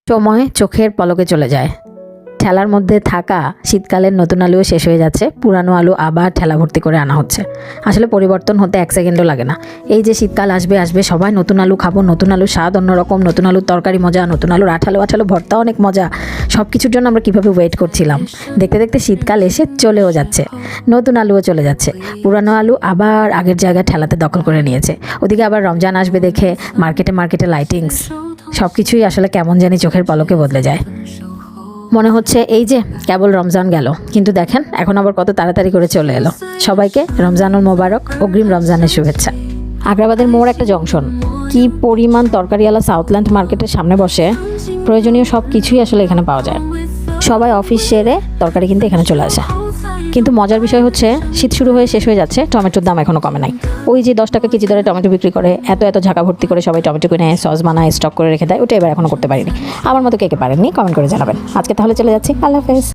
সময় চোখের পলকে চলে যায়। ঠেলার মধ্যে থাকা শীতকালের নতুন আলুও শেষ হয়ে যাচ্ছে, পুরানো আলু আবার ঠেলা ভর্তি করে আনা হচ্ছে। আসলে পরিবর্তন হতে এক সেকেন্ডও লাগে না। এই যে শীতকাল আসবে সবাই নতুন আলু খাবো, নতুন আলুর স্বাদ অন্যরকম, নতুন আলুর তরকারি মজা, নতুন আলুর আঠালো আঠালো ভর্তা অনেক মজা। সব কিছুর জন্য আমরা কীভাবে ওয়েট করছিলাম। দেখতে দেখতে শীতকাল এসে চলেও যাচ্ছে, নতুন আলুও চলে যাচ্ছে, পুরানো আলু আবার আগের জায়গায় ঠেলাতে দখল করে নিয়েছে। ওদিকে আবার রমজান আসবে দেখে মার্কেটে মার্কেটে লাইটিংস, সব কিছুই আসলে কেমন জানি চোখের পলকে বদলে যায়। মনে হচ্ছে এই যে কেবল রমজান গেল, কিন্তু দেখেন এখন আবার কত তাড়াতাড়ি করে চলে এলো। সবাইকে রমজানুল মোবারক, অগ্রিম রমজানের শুভেচ্ছা। আগ্রাবাদের মোড় একটা জংশন, কি পরিমাণ তরকারিওয়ালা সাউথল্যান্ড মার্কেটের সামনে বসে প্রয়োজনীয় সব কিছুই আসলে এখানে পাওয়া যায়। সবাই অফিস সেরে তরকারি কিনতে এখানে চলে আসে। কিন্তু মজার বিষয় হচ্ছে শীত শুরু হয়ে শেষ হয়ে যাচ্ছে, টমেটোর দাম এখনও কমে নাই। ওই যে 10 টাকা কেজি দরে টমেটো বিক্রি করে, এত ঝাঁকা ভর্তি করে সবাই টমেটো কিনে সস বানায় স্টক করে রেখে দেয়, ওটা এবার এখনও করতে পারিনি। আমার মতো কে কে পারেননি কমেন্ট করে জানাবেন। আজকে তাহলে চলে যাচ্ছি, আল্লাহ হাফেজ।